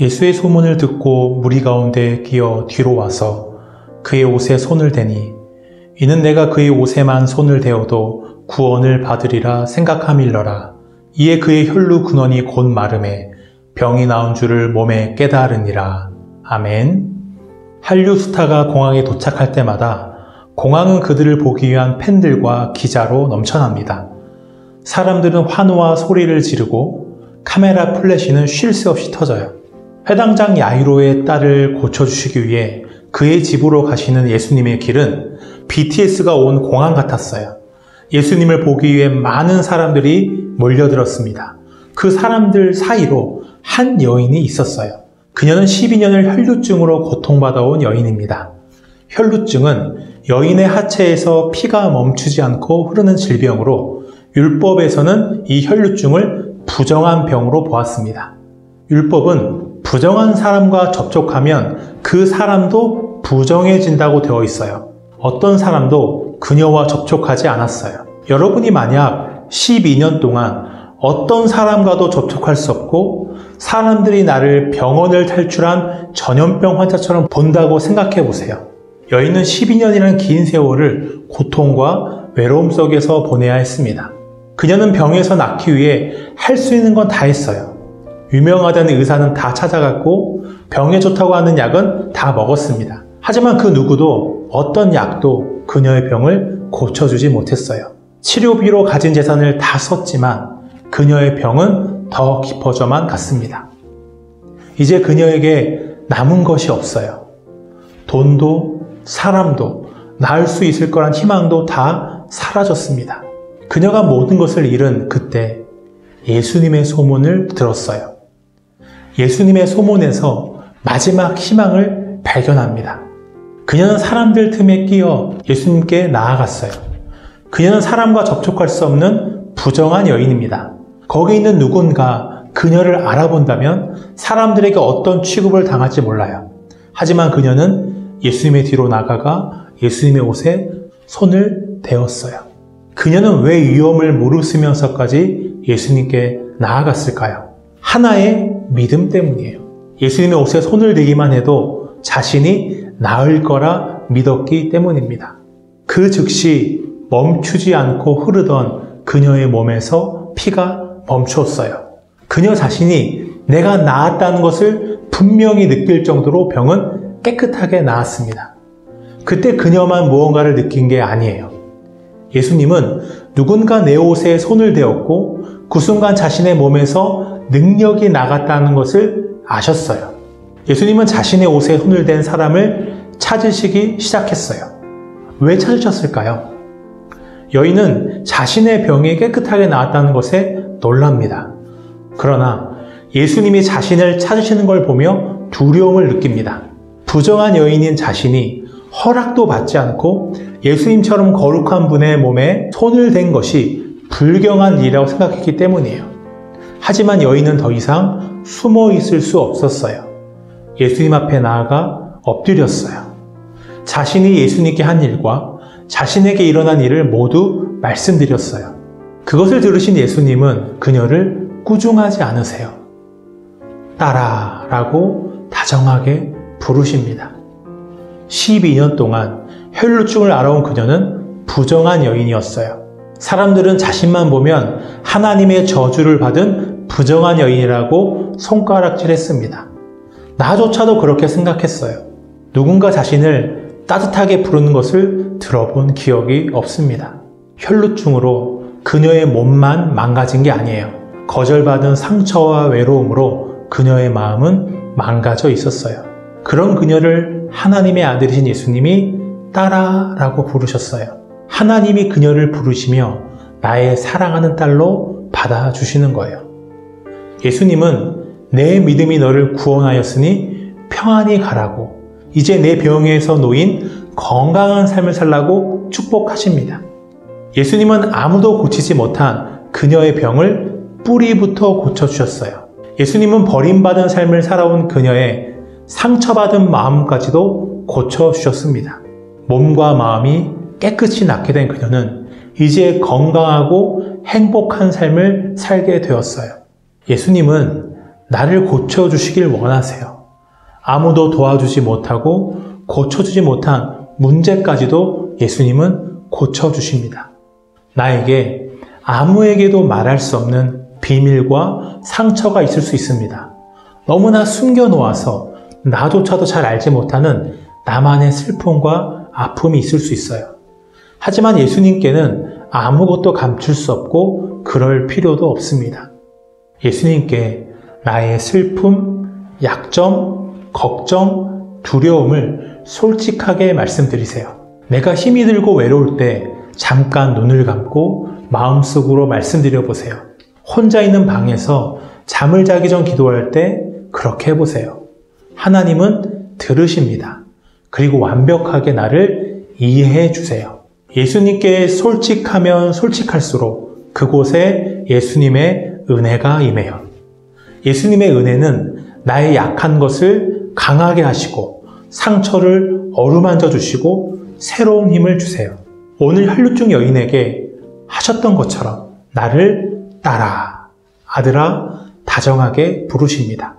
예수의 소문을 듣고 무리 가운데 끼어 뒤로 와서 그의 옷에 손을 대니 이는 내가 그의 옷에만 손을 대어도 구원을 받으리라 생각함일러라. 이에 그의 혈루 근원이 곧 마름에 병이 나은 줄을 몸에 깨달으니라. 아멘. 한류 스타가 공항에 도착할 때마다 공항은 그들을 보기 위한 팬들과 기자로 넘쳐납니다. 사람들은 환호와 소리를 지르고 카메라 플래시는 쉴 새 없이 터져요. 회당장 야이로의 딸을 고쳐주시기 위해 그의 집으로 가시는 예수님의 길은 BTS가 온 공항 같았어요. 예수님을 보기 위해 많은 사람들이 몰려들었습니다. 그 사람들 사이로 한 여인이 있었어요. 그녀는 12년을 혈루증으로 고통받아온 여인입니다. 혈루증은 여인의 하체에서 피가 멈추지 않고 흐르는 질병으로 율법에서는 이 혈루증을 부정한 병으로 보았습니다. 율법은 부정한 사람과 접촉하면 그 사람도 부정해진다고 되어 있어요. 어떤 사람도 그녀와 접촉하지 않았어요. 여러분이 만약 12년 동안 어떤 사람과도 접촉할 수 없고 사람들이 나를 병원을 탈출한 전염병 환자처럼 본다고 생각해 보세요. 여인은 12년이라는 긴 세월을 고통과 외로움 속에서 보내야 했습니다. 그녀는 병에서 낫기 위해 할 수 있는 건 다 했어요. 유명하다는 의사는 다 찾아갔고 병에 좋다고 하는 약은 다 먹었습니다. 하지만 그 누구도 어떤 약도 그녀의 병을 고쳐주지 못했어요. 치료비로 가진 재산을 다 썼지만 그녀의 병은 더 깊어져만 갔습니다. 이제 그녀에게 남은 것이 없어요. 돈도 사람도 나을 수 있을 거란 희망도 다 사라졌습니다. 그녀가 모든 것을 잃은 그때 예수님의 소문을 들었어요. 예수님의 소문에서 마지막 희망을 발견합니다. 그녀는 사람들 틈에 끼어 예수님께 나아갔어요. 그녀는 사람과 접촉할 수 없는 부정한 여인입니다. 거기 있는 누군가 그녀를 알아본다면 사람들에게 어떤 취급을 당할지 몰라요. 하지만 그녀는 예수님의 뒤로 나아가 예수님의 옷에 손을 대었어요. 그녀는 왜 위험을 무릅쓰면서까지 예수님께 나아갔을까요? 하나의 믿음 때문이에요. 예수님의 옷에 손을 대기만 해도 자신이 나을 거라 믿었기 때문입니다. 그 즉시 멈추지 않고 흐르던 그녀의 몸에서 피가 멈추었어요. 그녀 자신이 내가 나았다는 것을 분명히 느낄 정도로 병은 깨끗하게 나았습니다. 그때 그녀만 무언가를 느낀 게 아니에요. 예수님은 누군가 내 옷에 손을 대었고 그 순간 자신의 몸에서 능력이 나갔다는 것을 아셨어요. 예수님은 자신의 옷에 손을 댄 사람을 찾으시기 시작했어요. 왜 찾으셨을까요? 여인은 자신의 병이 깨끗하게 나았다는 것에 놀랍니다. 그러나 예수님이 자신을 찾으시는 걸 보며 두려움을 느낍니다. 부정한 여인인 자신이 허락도 받지 않고 예수님처럼 거룩한 분의 몸에 손을 댄 것이 불경한 일이라고 생각했기 때문이에요. 하지만 여인은 더 이상 숨어 있을 수 없었어요. 예수님 앞에 나아가 엎드렸어요. 자신이 예수님께 한 일과 자신에게 일어난 일을 모두 말씀드렸어요. 그것을 들으신 예수님은 그녀를 꾸중하지 않으세요. 딸아 라고 다정하게 부르십니다. 12년 동안 혈루증을 앓아온 그녀는 부정한 여인이었어요. 사람들은 자신만 보면 하나님의 저주를 받은 부정한 여인이라고 손가락질했습니다. 나조차도 그렇게 생각했어요. 누군가 자신을 따뜻하게 부르는 것을 들어본 기억이 없습니다. 혈루증으로 그녀의 몸만 망가진 게 아니에요. 거절받은 상처와 외로움으로 그녀의 마음은 망가져 있었어요. 그런 그녀를 하나님의 아들이신 예수님이 딸아 라고 부르셨어요. 하나님이 그녀를 부르시며 나의 사랑하는 딸로 받아주시는 거예요. 예수님은 내 믿음이 너를 구원하였으니 평안히 가라고, 이제 내 병에서 놓인 건강한 삶을 살라고 축복하십니다. 예수님은 아무도 고치지 못한 그녀의 병을 뿌리부터 고쳐주셨어요. 예수님은 버림받은 삶을 살아온 그녀의 상처받은 마음까지도 고쳐주셨습니다. 몸과 마음이 깨끗이 낫게 된 그녀는 이제 건강하고 행복한 삶을 살게 되었어요. 예수님은 나를 고쳐주시길 원하세요. 아무도 도와주지 못하고 고쳐주지 못한 문제까지도 예수님은 고쳐주십니다. 나에게 아무에게도 말할 수 없는 비밀과 상처가 있을 수 있습니다. 너무나 숨겨놓아서 나조차도 잘 알지 못하는 나만의 슬픔과 아픔이 있을 수 있어요. 하지만 예수님께는 아무것도 감출 수 없고 그럴 필요도 없습니다. 예수님께 나의 슬픔, 약점, 걱정, 두려움을 솔직하게 말씀드리세요. 내가 힘이 들고 외로울 때 잠깐 눈을 감고 마음속으로 말씀드려 보세요. 혼자 있는 방에서 잠을 자기 전 기도할 때 그렇게 해보세요. 하나님은 들으십니다. 그리고 완벽하게 나를 이해해 주세요. 예수님께 솔직하면 솔직할수록 그곳에 예수님의 은혜가 임해요. 예수님의 은혜는 나의 약한 것을 강하게 하시고 상처를 어루만져 주시고 새로운 힘을 주세요. 오늘 혈루증 여인에게 하셨던 것처럼 나를 딸아, 아들아 다정하게 부르십니다.